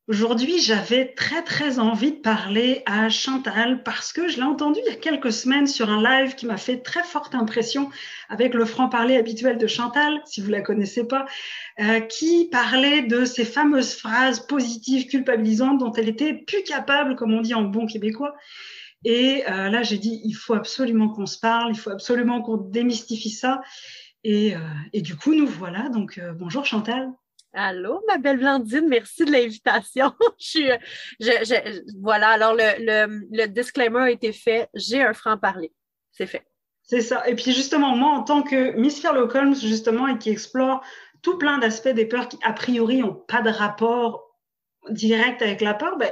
Aujourd'hui, j'avais très très envie de parler à Chantal parce que je l'ai entendue il y a quelques semaines sur un live qui m'a fait très forte impression avec le franc-parler habituel de Chantal, si vous la connaissez pas, qui parlait de ces fameuses phrases positives culpabilisantes dont elle était plus capable, comme on dit en bon québécois. Et là, j'ai dit, il faut absolument qu'on se parle, il faut absolument qu'on démystifie ça. Et, euh, et du coup, nous voilà. Donc, bonjour Chantal. Allô, ma belle Blandine, merci de l'invitation. Voilà, alors le disclaimer a été fait. J'ai un franc-parler. C'est fait. C'est ça. Et puis justement, moi, en tant que Miss Sherlock Holmes, justement, et qui explore tout plein d'aspects des peurs qui, a priori, n'ont pas de rapport direct avec la peur, ben,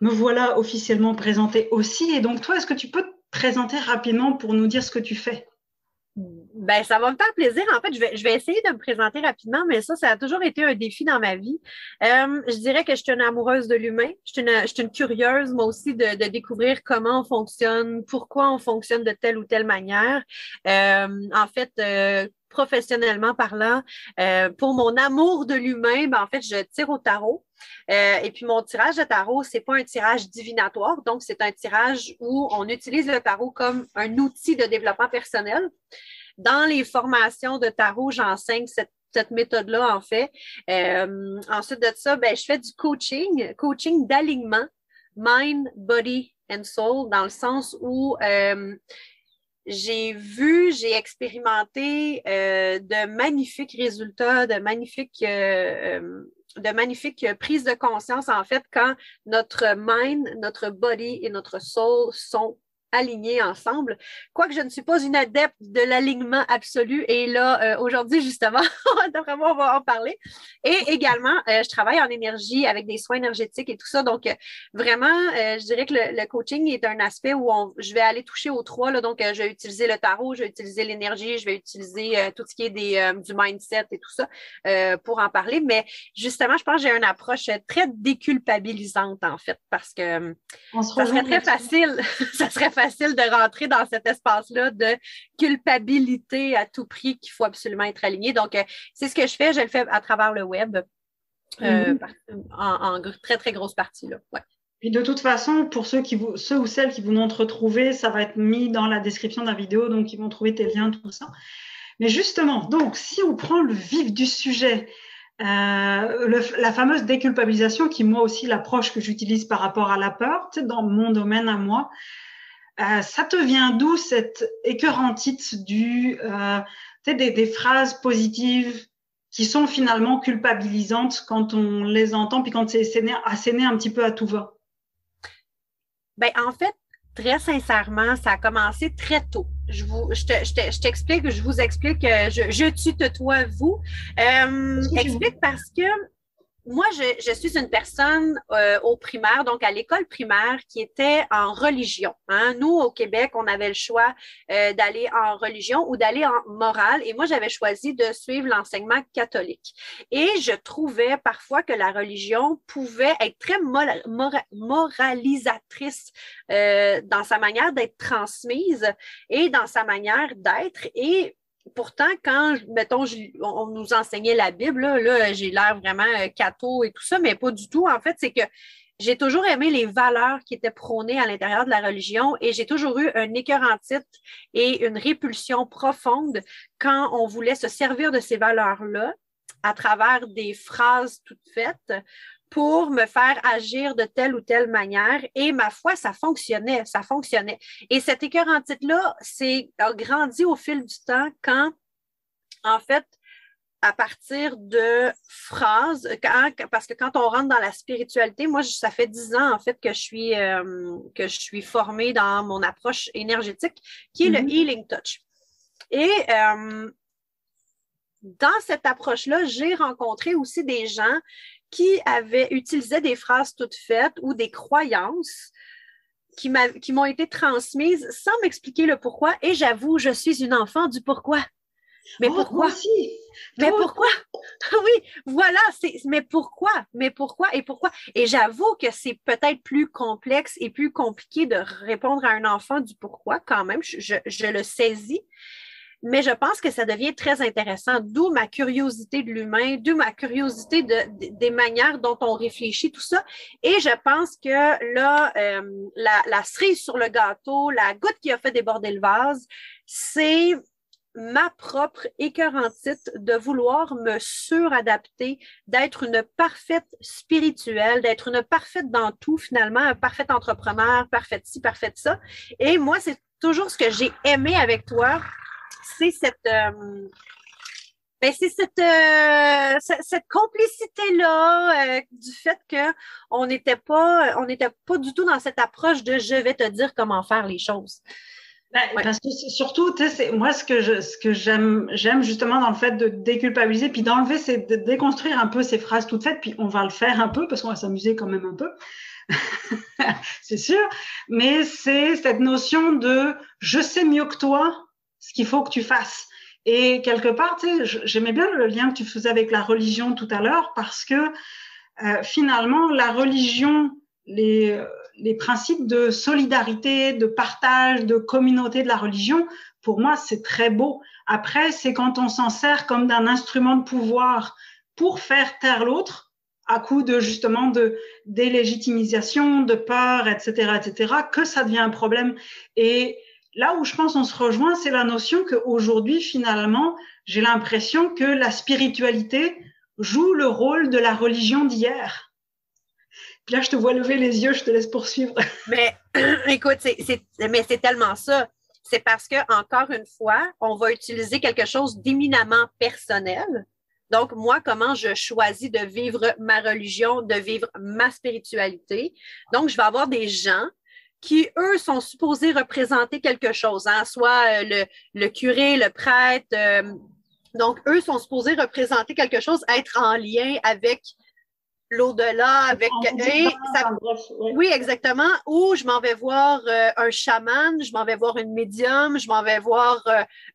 me voilà officiellement présentée aussi. Et donc, toi, est-ce que tu peux te présenter rapidement pour nous dire ce que tu fais? Ben, ça va me faire plaisir. En fait, je vais essayer de me présenter rapidement, mais ça a toujours été un défi dans ma vie. Je dirais que je suis une amoureuse de l'humain. Je suis une curieuse, moi aussi, de découvrir comment on fonctionne, pourquoi on fonctionne de telle ou telle manière. En fait, professionnellement parlant, pour mon amour de l'humain, ben, en fait, je tire au tarot. Et puis mon tirage de tarot, c'est pas un tirage divinatoire, donc c'est un tirage où on utilise le tarot comme un outil de développement personnel. Dans les formations de tarot, j'enseigne cette méthode-là, en fait. Ensuite de ça, ben, je fais du coaching d'alignement, mind, body and soul, dans le sens où j'ai expérimenté de magnifiques résultats, de magnifiques prises de conscience, en fait, quand notre mind, notre body et notre soul sont alignés ensemble. Quoique je ne suis pas une adepte de l'alignement absolu. Et là, aujourd'hui, justement, on va en parler. Et également, je travaille en énergie avec des soins énergétiques et tout ça. Donc, vraiment, je dirais que le coaching est un aspect où je vais aller toucher aux trois. Là, donc, je vais utiliser le tarot, je vais utiliser l'énergie, je vais utiliser tout ce qui est du mindset et tout ça pour en parler. Mais justement, je pense que j'ai une approche très déculpabilisante, en fait, parce que On se ça serait rejoint très là-dessus. facile, ça serait facile de rentrer dans cet espace-là de culpabilité à tout prix qu'il faut absolument être aligné. Donc, c'est ce que je fais. Je le fais à travers le web euh, Mhm. en très, très grosse partie. Là. Ouais. Puis de toute façon, pour ceux ou celles qui vous n'ont retrouvé, ça va être mis dans la description de la vidéo, donc ils vont trouver tes liens, tout ça. Mais justement, donc, si on prend le vif du sujet, la fameuse déculpabilisation, qui moi aussi l'approche que j'utilise par rapport à la peur, tu sais, dans mon domaine à moi, ça te vient d'où cette écœurantite tu sais, des phrases positives qui sont finalement culpabilisantes quand on les entend, puis quand c'est asséné un petit peu à tout va. Ben, en fait, très sincèrement, ça a commencé très tôt. Je t'explique, je vous explique, je tutoie vous. Est-ce que tu veux? Explique parce que moi, je suis une personne au primaire, donc à l'école primaire, qui était en religion. Hein. Nous, au Québec, on avait le choix d'aller en religion ou d'aller en morale. Et moi, j'avais choisi de suivre l'enseignement catholique. Et je trouvais parfois que la religion pouvait être très moralisatrice dans sa manière d'être transmise et dans sa manière d'être. Et pourtant, quand, mettons, on nous enseignait la Bible, là j'ai l'air vraiment catho et tout ça, mais pas du tout. En fait, c'est que j'ai toujours aimé les valeurs qui étaient prônées à l'intérieur de la religion et j'ai toujours eu un écœur en titre et une répulsion profonde quand on voulait se servir de ces valeurs-là à travers des phrases toutes faites pour me faire agir de telle ou telle manière. Et ma foi, ça fonctionnait, ça fonctionnait. Et cet écœur en titre-là a grandi au fil du temps quand, en fait, à partir de phrases, parce que quand on rentre dans la spiritualité, moi, ça fait 10 ans, en fait, que je suis formée dans mon approche énergétique, qui est le Mhm. Healing Touch. Et dans cette approche-là, j'ai rencontré aussi des gens qui avaient utilisé des phrases toutes faites ou des croyances qui m'ont été transmises sans m'expliquer le pourquoi. Et j'avoue, je suis une enfant du pourquoi. Mais Oh, toi pourquoi? aussi! Mais Toi, pourquoi? Oui, voilà, mais pourquoi? Mais pourquoi et pourquoi? Et j'avoue que c'est peut-être plus complexe et plus compliqué de répondre à un enfant du pourquoi quand même, je le saisis. mais je pense que ça devient très intéressant, d'où ma curiosité de l'humain, d'où ma curiosité des manières dont on réfléchit, tout ça. Et je pense que là, la cerise sur le gâteau, la goutte qui a fait déborder le vase, c'est ma propre écœurantite de vouloir me suradapter, d'être une parfaite spirituelle, d'être une parfaite dans tout finalement, un parfait entrepreneur, parfaite ci, parfaite ça. Et moi, c'est toujours ce que j'ai aimé avec toi, c'est cette complicité-là du fait qu'on n'était pas du tout dans cette approche de je vais te dire comment faire les choses. Ouais. Parce que surtout, moi, ce que j'aime justement dans le fait de déculpabiliser, puis d'enlever, c'est de déconstruire un peu ces phrases toutes faites, puis on va le faire un peu, parce qu'on va s'amuser quand même un peu, c'est sûr, mais c'est cette notion de je sais mieux que toi ce qu'il faut que tu fasses. Et quelque part, j'aimais bien le lien que tu faisais avec la religion tout à l'heure, parce que finalement, la religion, les principes de solidarité, de partage, de communauté de la religion, pour moi, c'est très beau. Après, c'est quand on s'en sert comme d'un instrument de pouvoir pour faire taire l'autre, à coup de justement de délégitimisation, de peur, etc., que ça devient un problème. Et là où je pense on se rejoint, c'est la notion qu'aujourd'hui, finalement, j'ai l'impression que la spiritualité joue le rôle de la religion d'hier. Puis là, je te vois lever les yeux, je te laisse poursuivre. Mais écoute, mais c'est tellement ça. C'est parce que, encore une fois, on va utiliser quelque chose d'éminemment personnel. Donc, moi, comment je choisis de vivre ma religion, de vivre ma spiritualité. Donc, je vais avoir des gens qui, eux, sont supposés représenter quelque chose, hein, soit le curé, le prêtre. Donc, eux sont supposés représenter quelque chose, être en lien avec l'au-delà, avec... Oui, exactement. Ou je m'en vais voir un chaman, je m'en vais voir une médium, je m'en vais voir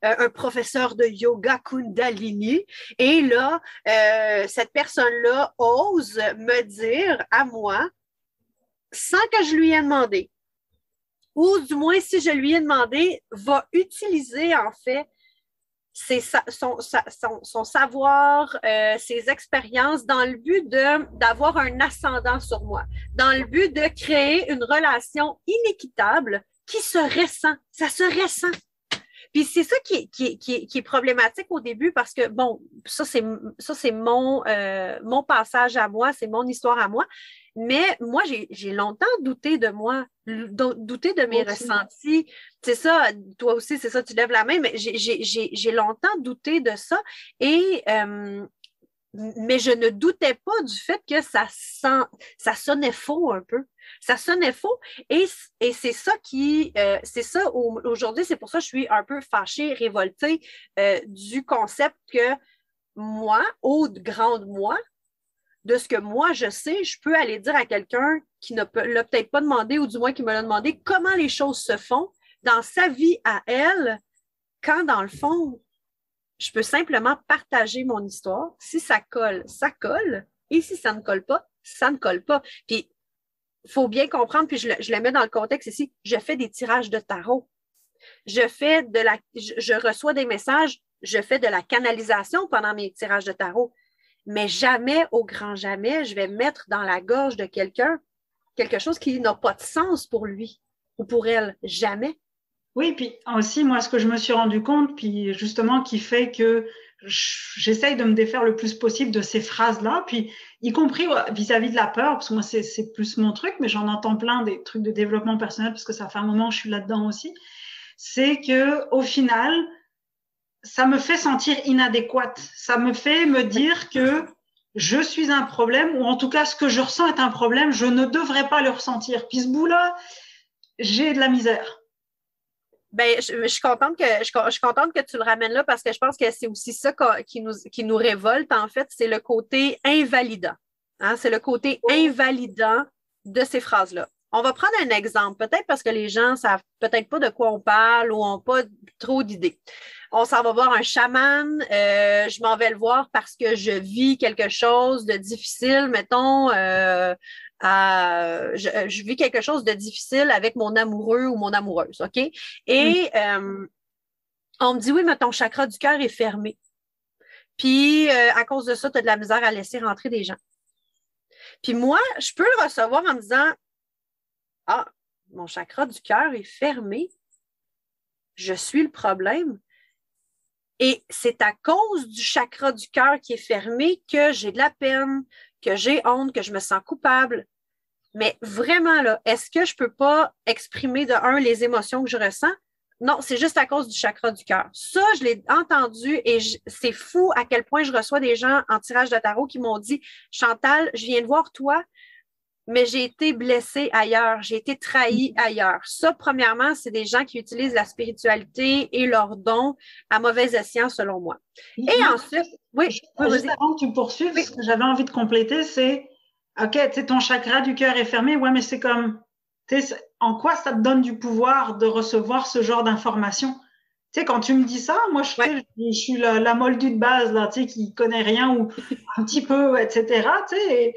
un professeur de yoga Kundalini. Et là, cette personne-là ose me dire à moi, sans que je lui ai demandé, ou du moins si je lui ai demandé, va utiliser en fait son savoir, ses expériences dans le but d'avoir un ascendant sur moi, dans le but de créer une relation inéquitable qui se ressent. Ça se ressent. Puis c'est ça qui est problématique au début parce que, bon, ça c'est mon passage à moi, c'est mon histoire à moi. Mais moi, j'ai longtemps douté de moi, douté de mes ressentis. C'est ça, toi aussi, c'est ça, tu lèves la main, mais j'ai longtemps douté de ça. Et mais je ne doutais pas du fait que ça sonnait faux un peu. Ça sonnait faux et c'est ça c'est ça aujourd'hui, c'est pour ça que je suis un peu fâchée, révoltée du concept que moi, au grand moi, de ce que moi je sais, je peux aller dire à quelqu'un qui ne l'a peut-être pas demandé ou du moins qui me l'a demandé comment les choses se font dans sa vie à elle, quand dans le fond, je peux simplement partager mon histoire. Si ça colle, ça colle. Et si ça ne colle pas, ça ne colle pas. Puis, il faut bien comprendre, puis je le mets dans le contexte ici, je fais des tirages de tarot. Je reçois des messages, je fais de la canalisation pendant mes tirages de tarot. Mais jamais, au grand jamais, je vais mettre dans la gorge de quelqu'un quelque chose qui n'a pas de sens pour lui ou pour elle. Jamais. Oui, puis aussi, moi, ce que je me suis rendu compte, puis justement, qui fait que j'essaye de me défaire le plus possible de ces phrases-là, puis y compris vis-à-vis de la peur, parce que moi, c'est plus mon truc, mais j'en entends plein des trucs de développement personnel, parce que ça fait un moment que je suis là-dedans aussi, c'est que au final, ça me fait sentir inadéquate. Ça me fait me dire que je suis un problème, ou en tout cas, ce que je ressens est un problème, je ne devrais pas le ressentir. Puis ce bout-là, j'ai de la misère. Ben, je suis contente que tu le ramènes là parce que je pense que c'est aussi ça qui nous révolte, en fait, c'est le côté invalidant. Hein? C'est le côté invalidant de ces phrases-là. On va prendre un exemple, peut-être parce que les gens savent peut-être pas de quoi on parle ou n'ont pas trop d'idées. On s'en va voir un chaman, je m'en vais le voir parce que je vis quelque chose de difficile, mettons, je vis quelque chose de difficile avec mon amoureux ou mon amoureuse, OK? Et On me dit, oui, mais ton chakra du cœur est fermé. Puis, à cause de ça, tu as de la misère à laisser rentrer des gens. Puis moi, je peux le recevoir en me disant, ah, mon chakra du cœur est fermé. Je suis le problème. Et c'est à cause du chakra du cœur qui est fermé que j'ai de la peine, que j'ai honte, que je me sens coupable. Mais vraiment, là, est-ce que je peux pas exprimer de un les émotions que je ressens? Non, c'est juste à cause du chakra du cœur. Ça, je l'ai entendu et c'est fou à quel point je reçois des gens en tirage de tarot qui m'ont dit, Chantal, je viens de voir toi, mais j'ai été blessée ailleurs, j'ai été trahie ailleurs. Ça, premièrement, c'est des gens qui utilisent la spiritualité et leurs dons à mauvais escient, selon moi. Et ensuite, oui, juste avant que tu poursuives, ce que j'avais envie de compléter, c'est, OK, tu sais, ton chakra du cœur est fermé, ouais, mais c'est comme, tu sais, en quoi ça te donne du pouvoir de recevoir ce genre d'informations? Tu sais, quand tu me dis ça, moi, je suis la moldue de base, là, tu sais, qui connaît rien ou un petit peu, etc., tu sais,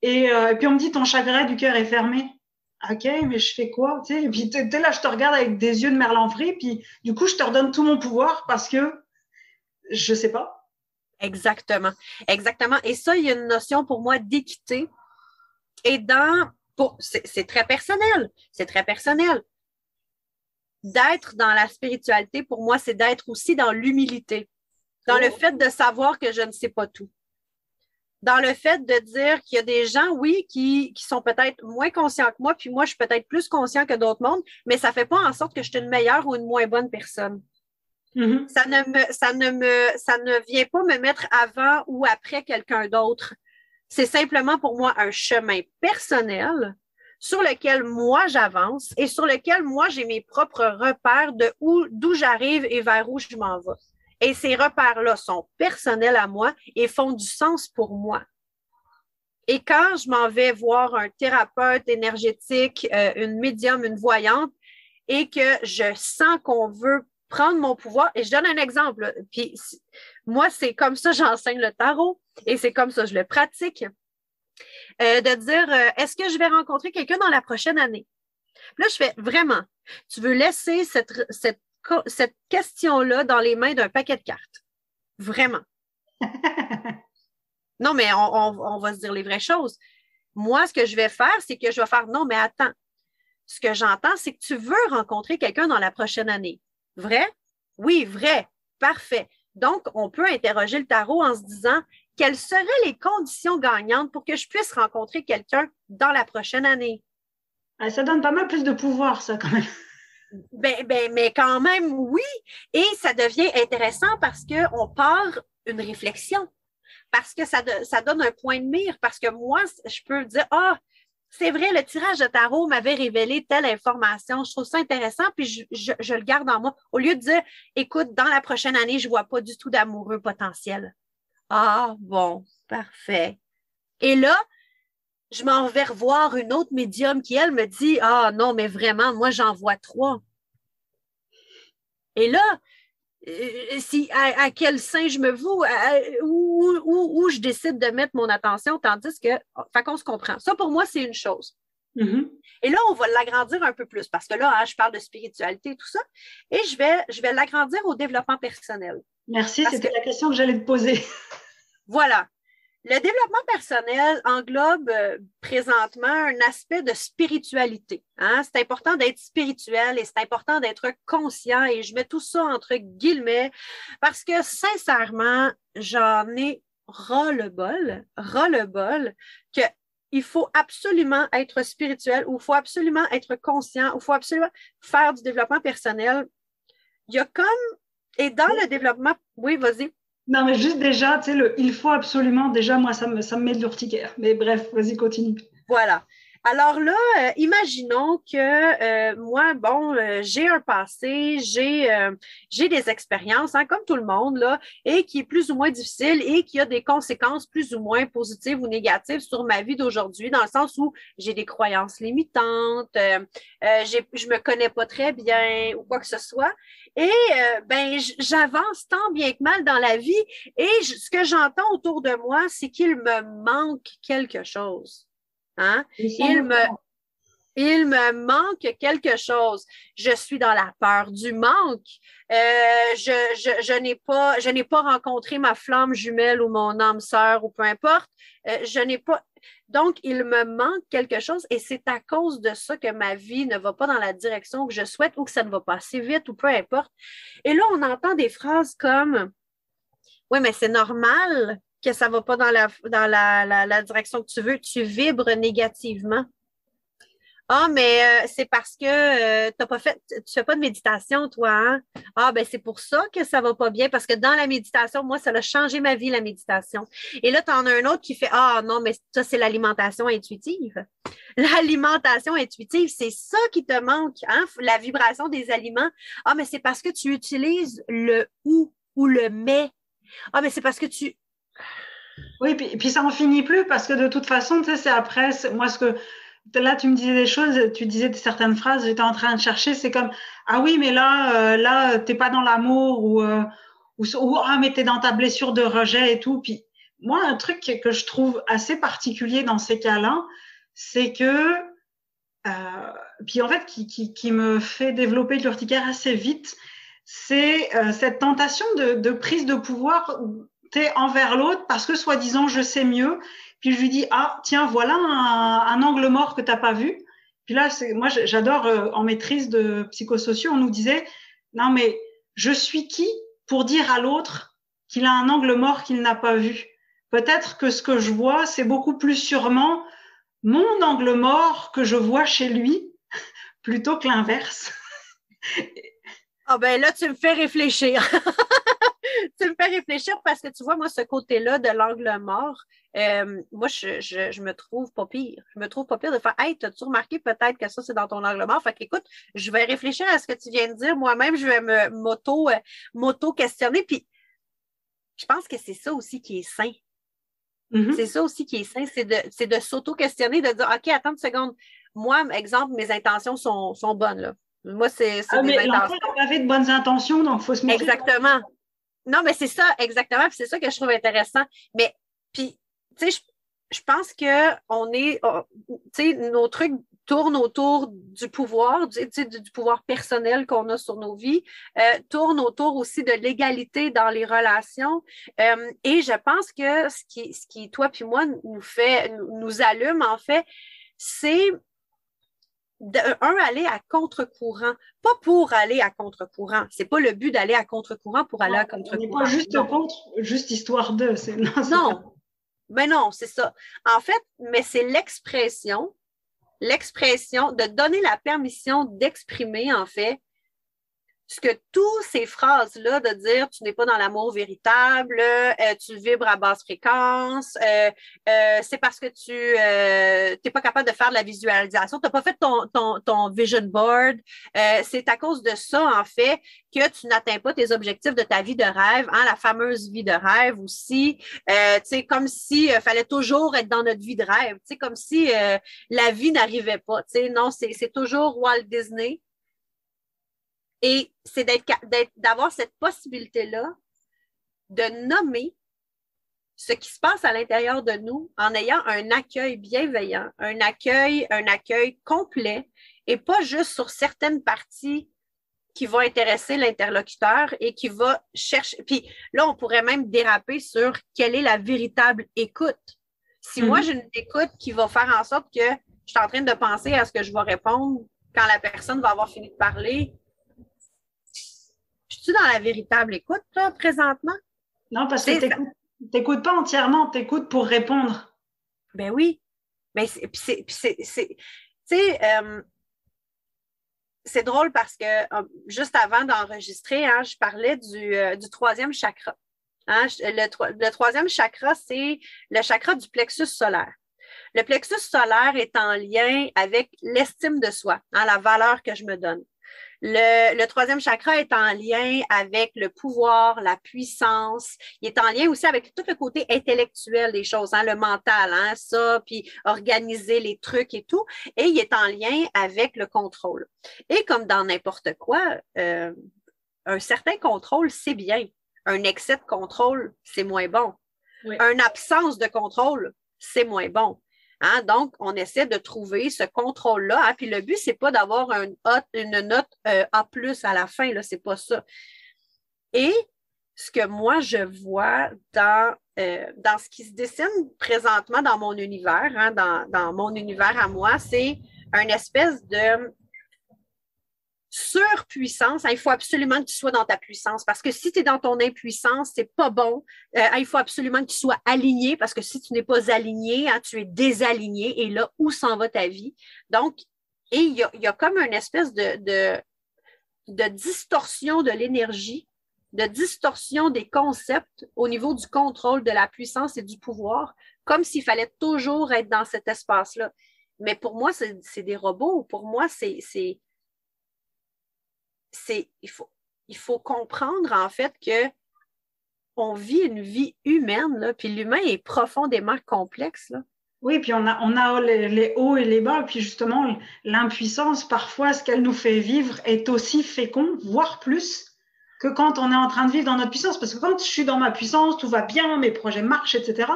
et puis on me dit ton chakra du cœur est fermé. OK, mais je fais quoi? Tu sais, et puis t'es là, je te regarde avec des yeux de merlan-frit, puis du coup, je te redonne tout mon pouvoir parce que je sais pas. Exactement. Exactement. Et ça, il y a une notion pour moi d'équité. Et c'est très personnel. C'est très personnel. D'être dans la spiritualité, pour moi, c'est d'être aussi dans l'humilité. Dans le fait de savoir que je ne sais pas tout. Dans le fait de dire qu'il y a des gens, oui, qui sont peut-être moins conscients que moi, puis moi, je suis peut-être plus conscient que d'autres mondes, mais ça ne fait pas en sorte que je suis une meilleure ou une moins bonne personne. Mm-hmm. Ça ne vient pas me mettre avant ou après quelqu'un d'autre. C'est simplement pour moi un chemin personnel sur lequel moi j'avance et sur lequel moi j'ai mes propres repères d'où j'arrive et vers où je m'en vais. Et ces repères-là sont personnels à moi et font du sens pour moi. Et quand je m'en vais voir un thérapeute énergétique, une médium, une voyante, et que je sens qu'on veut prendre mon pouvoir, et je donne un exemple, puis moi, c'est comme ça j'enseigne le tarot, et c'est comme ça je le pratique, de dire, est-ce que je vais rencontrer quelqu'un dans la prochaine année? Puis là, je fais, vraiment, tu veux laisser cette question-là dans les mains d'un paquet de cartes. Vraiment. Non, mais on va se dire les vraies choses. Moi, ce que je vais faire, c'est que je vais faire, non, mais attends. Ce que j'entends, c'est que tu veux rencontrer quelqu'un dans la prochaine année. Vrai? Oui, vrai. Parfait. Donc, on peut interroger le tarot en se disant, quelles seraient les conditions gagnantes pour que je puisse rencontrer quelqu'un dans la prochaine année? Ça donne pas mal plus de pouvoir, ça, quand même. Mais quand même, oui. Et ça devient intéressant parce qu'on part une réflexion, parce que ça donne un point de mire, parce que moi, je peux dire, c'est vrai, le tirage de tarot m'avait révélé telle information, je trouve ça intéressant, puis je le garde en moi. Au lieu de dire, écoute, dans la prochaine année, je ne vois pas du tout d'amoureux potentiel. Ah, bon, parfait. Et là, je m'en vais revoir une autre médium qui, elle, me dit, ah non, mais vraiment, moi, j'en vois 3. Et là, à quel sein je me voue, où je décide de mettre mon attention, tandis que, fait qu'on se comprend. Ça, pour moi, c'est une chose. Mm-hmm. Et là, on va l'agrandir un peu plus, parce que là, je parle de spiritualité et tout ça, et je vais l'agrandir au développement personnel. Merci, c'était la question que j'allais te poser. Voilà. Le développement personnel englobe présentement un aspect de spiritualité. Hein? C'est important d'être spirituel et c'est important d'être conscient et je mets tout ça entre guillemets parce que sincèrement, j'en ai ras-le-bol qu'il faut absolument être spirituel ou il faut absolument être conscient ou il faut absolument faire du développement personnel. Il y a comme, et dans le développement, oui, vas-y. Non, mais juste déjà, tu sais, il faut absolument, déjà, moi, ça me met de l'urticaire. Mais bref, vas-y, continue. Voilà. Alors là, imaginons que moi, bon, j'ai un passé, j'ai des expériences, hein, comme tout le monde, là, et qui est plus ou moins difficile et qui a des conséquences plus ou moins positives ou négatives sur ma vie d'aujourd'hui, dans le sens où j'ai des croyances limitantes, je me connais pas très bien ou quoi que ce soit. Et j'avance tant bien que mal dans la vie et ce que j'entends autour de moi, c'est qu'il me manque quelque chose. Hein? Il me manque quelque chose. Je suis dans la peur du manque. Je n'ai pas rencontré ma flamme jumelle ou mon âme sœur ou peu importe. Je n'ai pas. Donc, il me manque quelque chose et c'est à cause de ça que ma vie ne va pas dans la direction que je souhaite ou que ça ne va pas assez vite ou peu importe. Et là, on entend des phrases comme oui, mais c'est normal que ça ne va pas dans la direction que tu veux. Tu vibres négativement. Ah, mais c'est parce que tu fais pas de méditation, toi, hein? Ah, ben c'est pour ça que ça va pas bien, parce que dans la méditation, moi, ça a changé ma vie, la méditation. Et là, tu en as un autre qui fait, ah non, mais ça, c'est l'alimentation intuitive. L'alimentation intuitive, c'est ça qui te manque, hein? La vibration des aliments. Ah, mais c'est parce que tu utilises le ou le mais. Ah, mais c'est parce que tu. Oui, puis ça en finit plus parce que de toute façon, tu sais, c'est après, moi, là, tu me disais des choses, tu disais certaines phrases, j'étais en train de chercher, c'est comme, ah oui, mais là, t'es pas dans l'amour ah, mais t'es dans ta blessure de rejet et tout. Puis moi, un truc que je trouve assez particulier dans ces cas-là, c'est que, puis en fait, qui me fait développer de l'urticaire assez vite, c'est cette tentation de prise de pouvoir envers l'autre parce que soi-disant je sais mieux. Puis je lui dis ah tiens voilà un angle mort que t'as pas vu. Puis là moi j'adore en maîtrise de psychosociaux on nous disait non mais je suis qui pour dire à l'autre qu'il a un angle mort qu'il n'a pas vu. Peut-être que ce que je vois c'est beaucoup plus sûrement mon angle mort que je vois chez lui plutôt que l'inverse. Ah ben là, tu me fais réfléchir. Tu me fais réfléchir parce que tu vois, moi, ce côté-là de l'angle mort, moi, je me trouve pas pire. Je me trouve pas pire de faire hey, t'as-tu remarqué peut-être que ça, c'est dans ton angle mort? Fait qu'écoute, je vais réfléchir à ce que tu viens de dire. Moi-même, je vais m'auto-questionner. Puis, je pense que c'est ça aussi qui est sain. Mm-hmm. C'est ça aussi qui est sain, c'est de s'auto-questionner, de dire OK, attends une seconde. Moi, exemple, mes intentions sont bonnes, là. Moi, c'est des Mais l'enfant intentions. avait de bonnes intentions, donc il faut se méfier. Exactement. Non, mais c'est ça, exactement. Puis c'est ça que je trouve intéressant. Mais, puis, tu sais, je pense que tu sais, nos trucs tournent autour du pouvoir, du pouvoir personnel qu'on a sur nos vies, tournent autour aussi de l'égalité dans les relations. Et je pense que ce qui toi puis moi, nous allume, en fait, c'est aller à contre-courant, pas pour aller à contre-courant. C'est pas le but d'aller à contre-courant pour aller à contre-courant. On n'est pas juste contre, juste histoire de. Non, mais non, c'est ça. En fait, mais c'est l'expression de donner la permission d'exprimer, en fait, ce que toutes ces phrases-là de dire tu n'es pas dans l'amour véritable, tu vibres à basse fréquence, c'est parce que tu n'es pas capable de faire de la visualisation, tu n'as pas fait ton vision board, c'est à cause de ça, en fait, que tu n'atteins pas tes objectifs de ta vie de rêve, hein, la fameuse vie de rêve aussi, comme si fallait toujours être dans notre vie de rêve, comme si la vie n'arrivait pas. Non, c'est toujours Walt Disney. Et c'est d'avoir cette possibilité-là de nommer ce qui se passe à l'intérieur de nous en ayant un accueil bienveillant, un accueil complet et pas juste sur certaines parties qui vont intéresser l'interlocuteur et qui va chercher. Puis là, on pourrait même déraper sur quelle est la véritable écoute. Si moi, j'ai une écoute qui va faire en sorte que je suis en train de penser à ce que je vais répondre quand la personne va avoir fini de parler, je suis dans la véritable écoute, là, présentement? Non, parce que tu n'écoutes pas entièrement, tu écoutes pour répondre. Ben oui. Mais c'est drôle parce que juste avant d'enregistrer, hein, je parlais du troisième chakra. Hein, le troisième chakra, c'est le chakra du plexus solaire. Le plexus solaire est en lien avec l'estime de soi, hein, la valeur que je me donne. Le troisième chakra est en lien avec le pouvoir, la puissance. Il est en lien aussi avec tout le côté intellectuel des choses, hein, le mental, hein, ça, puis organiser les trucs et tout. Et il est en lien avec le contrôle. Et comme dans n'importe quoi, un certain contrôle, c'est bien. Un excès de contrôle, c'est moins bon. Oui. Une absence de contrôle, c'est moins bon. Hein? Donc, on essaie de trouver ce contrôle-là. Hein? Puis le but, c'est pas d'avoir une note A+ à la fin, là, c'est pas ça. Et ce que moi, je vois dans ce qui se dessine présentement dans mon univers, hein, dans mon univers à moi, c'est une espèce de surpuissance. Hein, il faut absolument que tu sois dans ta puissance parce que si tu es dans ton impuissance, c'est pas bon. Il faut absolument que tu sois aligné parce que si tu n'es pas aligné, hein, tu es désaligné et là, où s'en va ta vie? Donc, et il y a comme une espèce de distorsion de l'énergie, de distorsion des concepts au niveau du contrôle de la puissance et du pouvoir, comme s'il fallait toujours être dans cet espace-là. Mais pour moi, c'est des robots. Pour moi, il faut comprendre en fait que on vit une vie humaine, là, puis l'humain est profondément complexe. Là. Oui, puis on a les hauts et les bas, puis justement, l'impuissance, parfois, ce qu'elle nous fait vivre est aussi fécond, voire plus, que quand on est en train de vivre dans notre puissance. Parce que quand je suis dans ma puissance, tout va bien, mes projets marchent, etc.,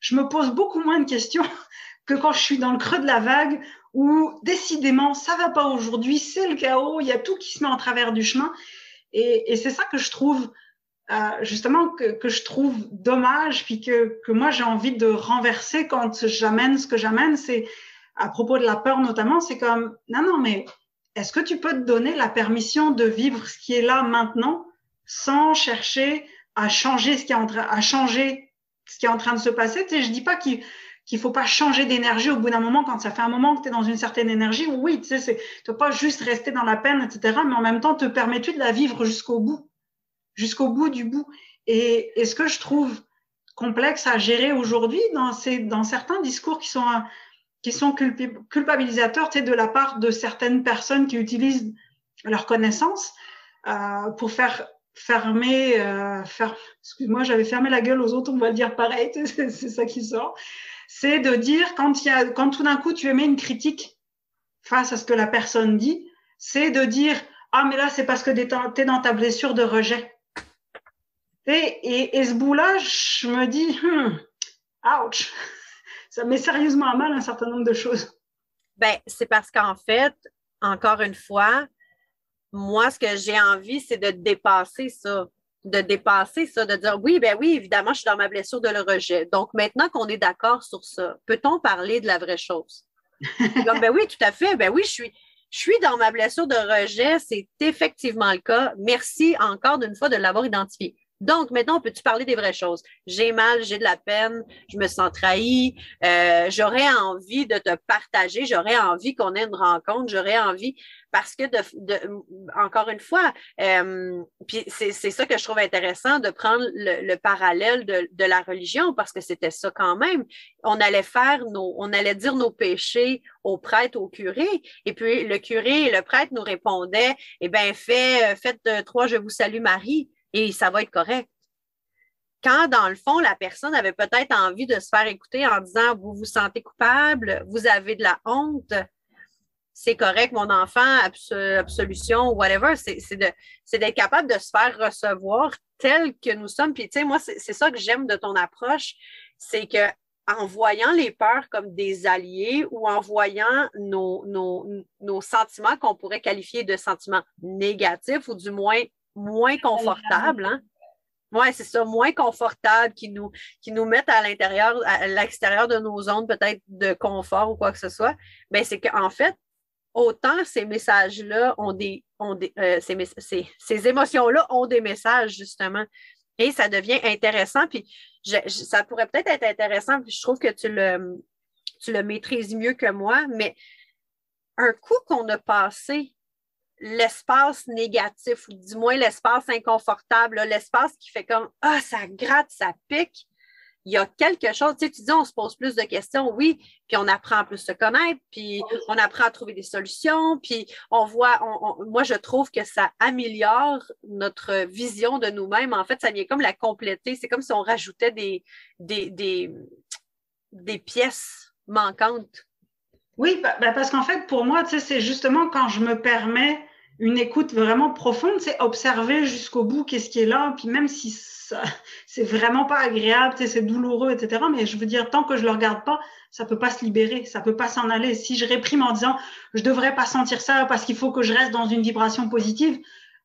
je me pose beaucoup moins de questions que quand je suis dans le creux de la vague, où décidément, ça va pas aujourd'hui, c'est le chaos, il y a tout qui se met en travers du chemin. Et c'est ça que je trouve justement que je trouve dommage, puis que moi j'ai envie de renverser quand j'amène ce que j'amène, c'est à propos de la peur notamment, c'est comme non, mais est-ce que tu peux te donner la permission de vivre ce qui est là maintenant sans chercher à changer ce qui est en train de se passer? Tu sais, je dis pas qu'il faut pas changer d'énergie au bout d'un moment quand ça fait un moment que tu es dans une certaine énergie. Oui, tu sais, tu peux pas juste rester dans la peine, etc. Mais en même temps, te permets-tu de la vivre jusqu'au bout du bout. Et ce que je trouve complexe à gérer aujourd'hui dans certains discours qui sont culpabilisateurs, tu sais, de la part de certaines personnes qui utilisent leurs connaissances pour excuse-moi, j'avais fermé la gueule aux autres, on va le dire pareil, c'est ça qui sort. C'est de dire quand tout d'un coup tu émets une critique face à ce que la personne dit, c'est de dire ah mais là c'est parce que t'es dans ta blessure de rejet. Et ce bout-là, je me dis, ouch, ça met sérieusement à mal un certain nombre de choses. Ben, c'est parce qu'en fait, encore une fois, moi, ce que j'ai envie, c'est de dépasser ça. De dépasser ça, de dire oui, ben oui, évidemment, je suis dans ma blessure de le rejet. Donc, maintenant qu'on est d'accord sur ça, peut-on parler de la vraie chose? Comme, ben oui, tout à fait. Ben oui, je suis dans ma blessure de rejet. C'est effectivement le cas. Merci encore d'une fois de l'avoir identifié. Donc, maintenant, peux-tu parler des vraies choses? J'ai mal, j'ai de la peine, je me sens trahi, j'aurais envie de te partager, j'aurais envie qu'on ait une rencontre, j'aurais envie, parce que, encore une fois, puis c'est ça que je trouve intéressant, de prendre le parallèle de la religion, parce que c'était ça quand même. On allait dire nos péchés au prêtre, au curé, et puis le curé et le prêtre nous répondaient, eh bien, faites 3, je vous salue Marie. Et ça va être correct. Quand, dans le fond, la personne avait peut-être envie de se faire écouter en disant vous vous sentez coupable, vous avez de la honte, c'est correct, mon enfant, absolution, whatever, c'est d'être capable de se faire recevoir tel que nous sommes. Puis, tu sais, moi, c'est ça que j'aime de ton approche, c'est que en voyant les peurs comme des alliés ou en voyant nos sentiments qu'on pourrait qualifier de sentiments négatifs ou du moins confortables, hein? Oui, c'est ça, moins confortables, qui nous mettent à l'extérieur de nos zones peut-être de confort ou quoi que ce soit, bien, c'est qu'en fait, autant ces messages-là ces émotions-là ont des messages, justement. Et ça devient intéressant. Puis ça pourrait peut-être être intéressant, puis je trouve que tu le maîtrises mieux que moi, mais un coup qu'on a passé l'espace négatif, ou du moins l'espace inconfortable, là, l'espace qui fait comme « Ah, ça gratte, ça pique », il y a quelque chose, tu sais, tu dis, on se pose plus de questions, oui, puis on apprend à plus se connaître, puis on apprend à trouver des solutions, puis on voit, moi, je trouve que ça améliore notre vision de nous-mêmes. En fait, ça vient comme la compléter. C'est comme si on rajoutait des pièces manquantes. Oui, parce qu'en fait, pour moi, tu sais, c'est justement quand je me permets une écoute vraiment profonde, c'est observer jusqu'au bout qu'est-ce qui est là, puis même si c'est vraiment pas agréable, c'est douloureux, etc. Mais je veux dire, tant que je le regarde pas, ça peut pas se libérer, ça peut pas s'en aller. Si je réprime en disant je devrais pas sentir ça parce qu'il faut que je reste dans une vibration positive,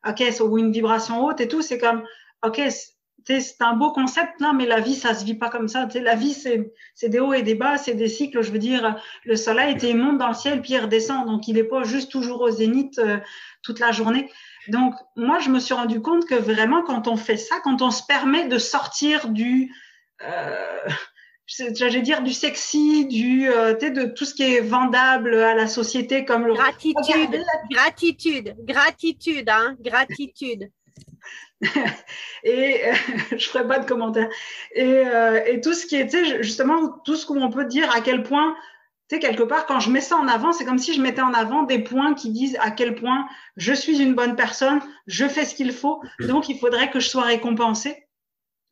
ok, ou une vibration haute et tout, c'est comme ok, c'est un beau concept là, mais la vie ça se vit pas comme ça. La vie c'est des hauts et des bas, c'est des cycles. Je veux dire, le soleil il monte dans le ciel puis il redescend, donc il est pas juste toujours au zénith toute la journée. Donc, moi, je me suis rendu compte que vraiment, quand on fait ça, quand on se permet de sortir j'allais dire du sexy, de tout ce qui est vendable à la société, comme le gratitude, hein, gratitude. Et je ferai pas de commentaires. Et tout ce qui est, justement, tout ce qu'on peut dire à quel point, quelque part, quand je mets ça en avant, c'est comme si je mettais en avant des points qui disent à quel point je suis une bonne personne, je fais ce qu'il faut, donc il faudrait que je sois récompensée.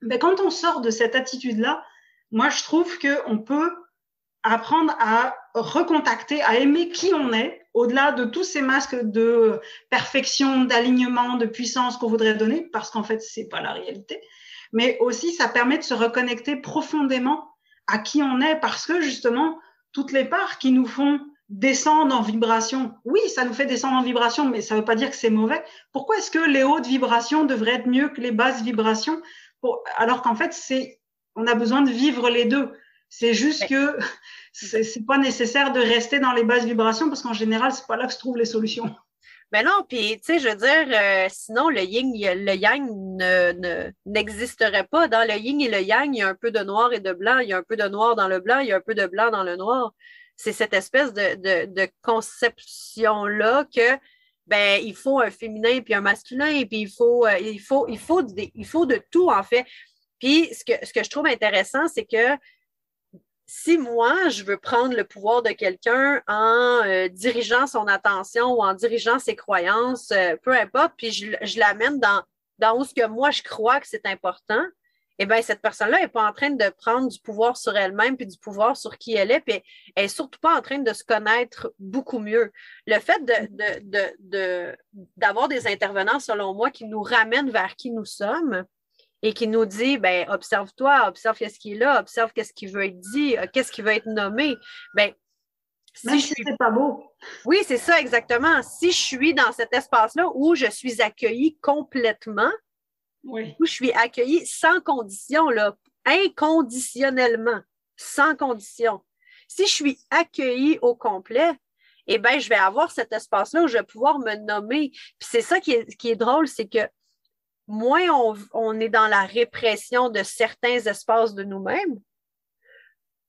Mais quand on sort de cette attitude-là, moi, je trouve qu'on peut apprendre à recontacter, à aimer qui on est, au-delà de tous ces masques de perfection, d'alignement, de puissance qu'on voudrait donner, parce qu'en fait, c'est pas la réalité. Mais aussi, ça permet de se reconnecter profondément à qui on est, parce que justement, toutes les parts qui nous font descendre en vibration, oui, ça nous fait descendre en vibration, mais ça ne veut pas dire que c'est mauvais. Pourquoi est-ce que les hautes vibrations devraient être mieux que les basses vibrations, alors qu'en fait, on a besoin de vivre les deux. C'est juste que c'est pas nécessaire de rester dans les basses vibrations parce qu'en général, c'est pas là que se trouvent les solutions. Ben non, puis tu sais, je veux dire, sinon le yin, le yang n'existerait pas. Dans le yin et le yang, il y a un peu de noir et de blanc, il y a un peu de noir dans le blanc, il y a un peu de blanc dans le noir. C'est cette espèce de conception-là que ben il faut un féminin puis un masculin, puis il faut de tout, en fait. Puis ce que je trouve intéressant, c'est que si moi, je veux prendre le pouvoir de quelqu'un en dirigeant son attention ou en dirigeant ses croyances, peu importe, puis je l'amène dans où ce que moi, je crois que c'est important, eh bien, cette personne-là n'est pas en train de prendre du pouvoir sur elle-même puis du pouvoir sur qui elle est, puis elle n'est surtout pas en train de se connaître beaucoup mieux. Le fait d'avoir des intervenants, selon moi, qui nous ramènent vers qui nous sommes, et qui nous dit, ben, observe-toi, observe qu'est-ce qui est là, observe qu'est-ce qui veut être dit, qu'est-ce qui veut être nommé. Ben, même si c'est pas beau. Oui, c'est ça, exactement. Si je suis dans cet espace-là où je suis accueillie complètement, oui, où je suis accueillie sans condition, là, inconditionnellement, sans condition. Si je suis accueillie au complet, eh bien, je vais avoir cet espace-là où je vais pouvoir me nommer. Puis c'est ça qui est drôle, c'est que moins on est dans la répression de certains espaces de nous-mêmes,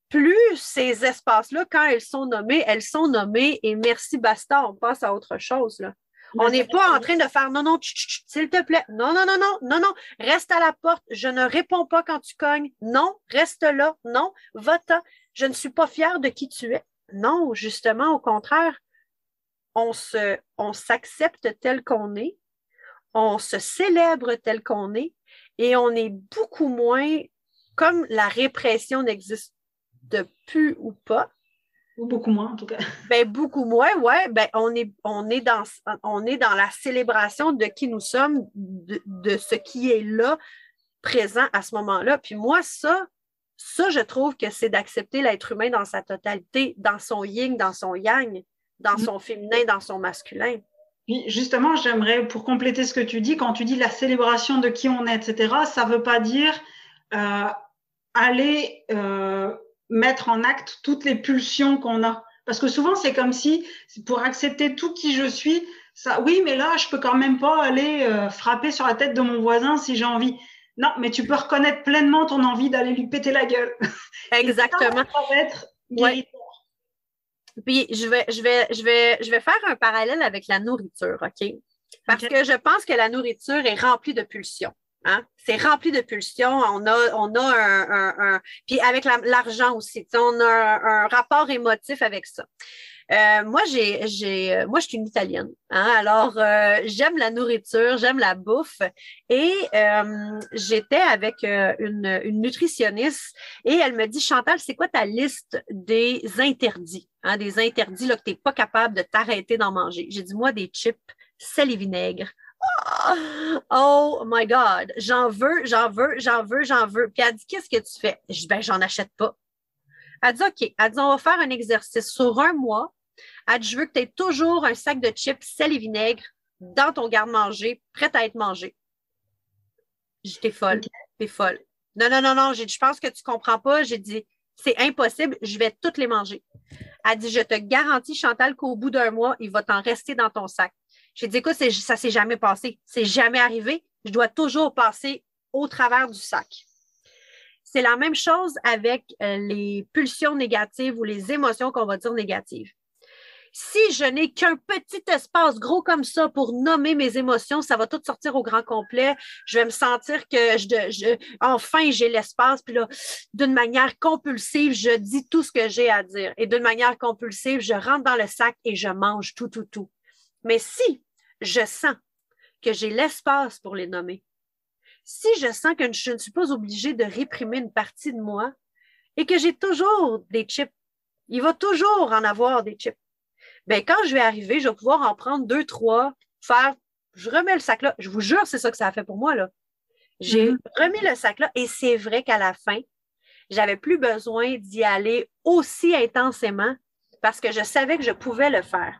plus ces espaces-là, quand elles sont nommées et merci, basta, on passe à autre chose, là. On n'est pas en train de faire non, non, s'il te plaît, non, non, non, non, non, non, reste à la porte, je ne réponds pas quand tu cognes, non, reste là, non, va-t'en, je ne suis pas fière de qui tu es. Non, justement, au contraire, on s'accepte tel qu'on est, on se célèbre tel qu'on est et on est beaucoup moins, comme la répression n'existe plus ou pas. Ou beaucoup moins, en tout cas. Ben, beaucoup moins, ouais. Ben, on est dans la célébration de qui nous sommes, de ce qui est là, présent à ce moment-là. Puis moi, ça, je trouve que c'est d'accepter l'être humain dans sa totalité, dans son yin, dans son yang, dans son féminin, dans son masculin. Puis justement, j'aimerais, pour compléter ce que tu dis, quand tu dis la célébration de qui on est, etc., ça ne veut pas dire aller mettre en acte toutes les pulsions qu'on a. Parce que souvent, c'est comme si, pour accepter tout qui je suis, ça, oui, mais là, je peux quand même pas aller frapper sur la tête de mon voisin si j'ai envie. Non, mais tu peux reconnaître pleinement ton envie d'aller lui péter la gueule. Exactement. Ça va être guéri. Puis, je vais faire un parallèle avec la nourriture, OK? Parce que je pense que la nourriture est remplie de pulsions. Hein? C'est rempli de pulsions. On a puis avec l'argent aussi, on a un rapport émotif avec ça. Moi, moi, je suis une Italienne. Hein? Alors, j'aime la nourriture, j'aime la bouffe. Et j'étais avec une nutritionniste et elle me dit, Chantal, c'est quoi ta liste des interdits? Hein, des interdits là, que tu n'es pas capable de t'arrêter d'en manger. J'ai dit, moi, des chips, sel et vinaigre. Oh my God, j'en veux, j'en veux, j'en veux, j'en veux. Puis elle dit, qu'est-ce que tu fais? Je dis, ben, j'en achète pas. Elle dit, OK. Elle dit, on va faire un exercice sur un mois. Elle dit, je veux que tu aies toujours un sac de chips, sel et vinaigre dans ton garde-manger, prêt à être mangé. J'ai dit, t'es folle, t'es folle. Non, non, non, non. J'ai dit, je pense que tu comprends pas. J'ai dit, c'est impossible, je vais toutes les manger. Elle dit, je te garantis, Chantal, qu'au bout d'un mois, il va t'en rester dans ton sac. J'ai dit, écoute, ça s'est jamais passé. C'est jamais arrivé. Je dois toujours passer au travers du sac. C'est la même chose avec les pulsions négatives ou les émotions qu'on va dire négatives. Si je n'ai qu'un petit espace gros comme ça pour nommer mes émotions, ça va tout sortir au grand complet. Je vais me sentir que enfin j'ai l'espace. Puis là, d'une manière compulsive, je dis tout ce que j'ai à dire. Et d'une manière compulsive, je rentre dans le sac et je mange tout, tout, tout. Mais si je sens que j'ai l'espace pour les nommer, si je sens que je ne suis pas obligée de réprimer une partie de moi et que j'ai toujours des chips, il va toujours en avoir des chips. Bien, quand je vais arriver, je vais pouvoir en prendre 2, 3, je remets le sac là. Je vous jure, c'est ça que ça a fait pour moi, là. J'ai remis le sac là et c'est vrai qu'à la fin, j'avais plus besoin d'y aller aussi intensément parce que je savais que je pouvais le faire.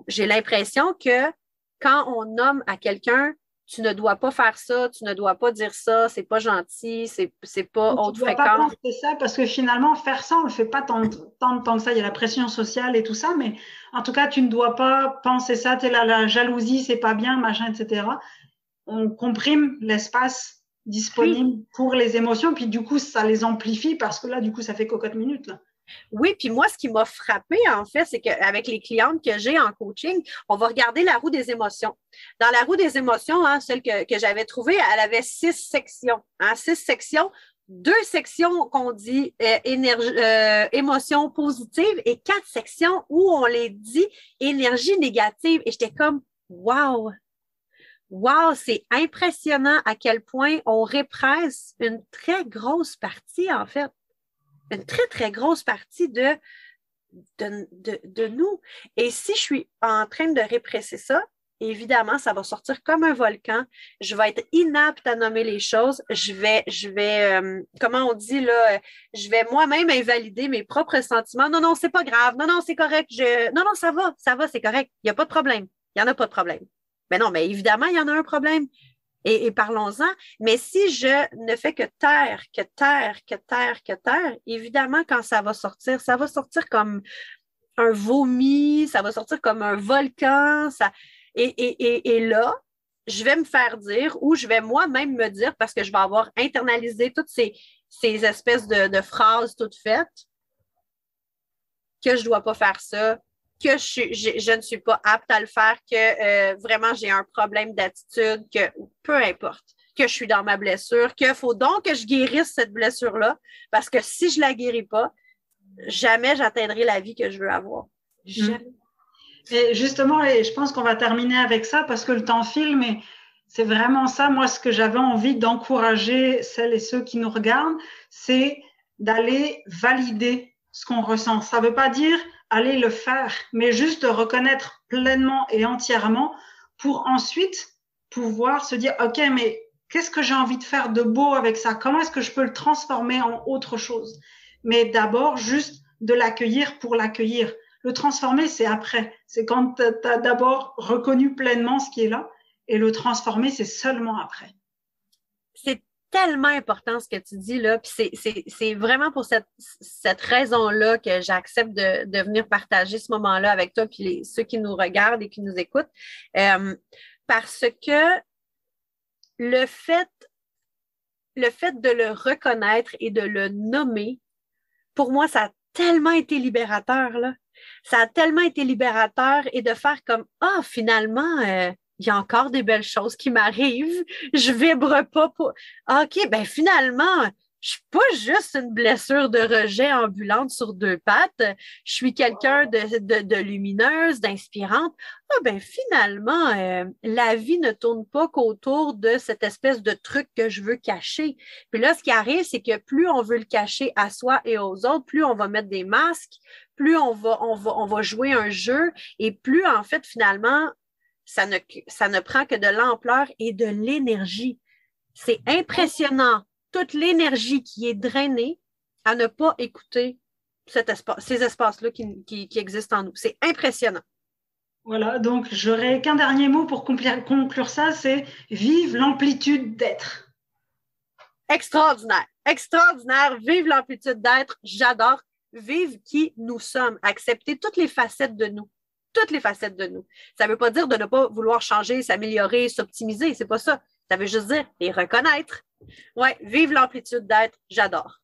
J'ai l'impression que quand on nomme à quelqu'un, tu ne dois pas faire ça, tu ne dois pas dire ça, c'est pas gentil, c'est pas haute fréquence. Tu ne dois pas penser ça parce que finalement, faire ça, on ne le fait pas tant de temps que ça. Il y a la pression sociale et tout ça, mais en tout cas, tu ne dois pas penser ça. Tu es là, la jalousie, c'est pas bien, machin, etc. On comprime l'espace disponible pour les émotions, puis du coup, ça les amplifie parce que là, du coup, ça fait cocotte minute, là. Oui, puis moi, ce qui m'a frappé, en fait, c'est qu'avec les clientes que j'ai en coaching, on va regarder la roue des émotions. Dans la roue des émotions, hein, celle que j'avais trouvée, elle avait 6 sections. 6 sections, 2 sections qu'on dit émotions positives et 4 sections où on les dit énergie négative. Et j'étais comme, wow! Wow, c'est impressionnant à quel point on répresse une très grosse partie, en fait. Une très, très grosse partie de nous. Et si je suis en train de répresser ça, évidemment, ça va sortir comme un volcan. Je vais être inapte à nommer les choses. Je vais comment on dit là, je vais moi-même invalider mes propres sentiments. Non, non, c'est pas grave. Non, non, c'est correct. Non, non, ça va, c'est correct. Il n'y a pas de problème. Il n'y en a pas de problème. Mais non, mais évidemment, il y en a un problème. Et parlons-en. Mais si je ne fais que taire, évidemment, quand ça va sortir comme un vomi, ça va sortir comme un volcan. Et là, je vais me faire dire ou je vais moi-même me dire, parce que je vais avoir internalisé toutes ces espèces de phrases toutes faites, que je ne dois pas faire ça, que je ne suis pas apte à le faire, que vraiment j'ai un problème d'attitude, que peu importe, que je suis dans ma blessure, qu'il faut donc que je guérisse cette blessure-là, parce que si je ne la guéris pas, jamais j'atteindrai la vie que je veux avoir. Jamais. Et justement, je pense qu'on va terminer avec ça parce que le temps file, mais c'est vraiment ça, moi, ce que j'avais envie d'encourager celles et ceux qui nous regardent, c'est d'aller valider ce qu'on ressent. Ça ne veut pas dire aller le faire, mais juste de reconnaître pleinement et entièrement pour ensuite pouvoir se dire, OK, mais qu'est-ce que j'ai envie de faire de beau avec ça? Comment est-ce que je peux le transformer en autre chose? Mais d'abord, juste de l'accueillir pour l'accueillir. Le transformer, c'est après. C'est quand tu as d'abord reconnu pleinement ce qui est là, et le transformer, c'est seulement après. C'est tellement important ce que tu dis là, puis c'est vraiment pour cette raison-là que j'accepte de venir partager ce moment-là avec toi puis ceux qui nous regardent et qui nous écoutent, parce que le fait de le reconnaître et de le nommer, pour moi, ça a tellement été libérateur là. Ça a tellement été libérateur et de faire comme finalement il y a encore des belles choses qui m'arrivent. Je vibre pas pour... OK, ben finalement, je suis pas juste une blessure de rejet ambulante sur 2 pattes. Je suis quelqu'un de lumineuse, d'inspirante. Ben finalement, la vie ne tourne pas qu'autour de cette espèce de truc que je veux cacher. Puis là, ce qui arrive, c'est que plus on veut le cacher à soi et aux autres, plus on va mettre des masques, plus on va jouer un jeu et plus, en fait, finalement, ça ne prend que de l'ampleur et de l'énergie. C'est impressionnant, toute l'énergie qui est drainée à ne pas écouter ces espaces-là qui existent en nous. C'est impressionnant. Voilà, donc j'aurais qu'un dernier mot pour conclure ça, c'est vive l'amplitude d'être. Extraordinaire, extraordinaire. Vive l'amplitude d'être, j'adore. Vive qui nous sommes, accepter toutes les facettes de nous. Toutes les facettes de nous. Ça ne veut pas dire de ne pas vouloir changer, s'améliorer, s'optimiser, c'est pas ça. Ça veut juste dire les reconnaître. Ouais, vive l'amplitude d'être, j'adore.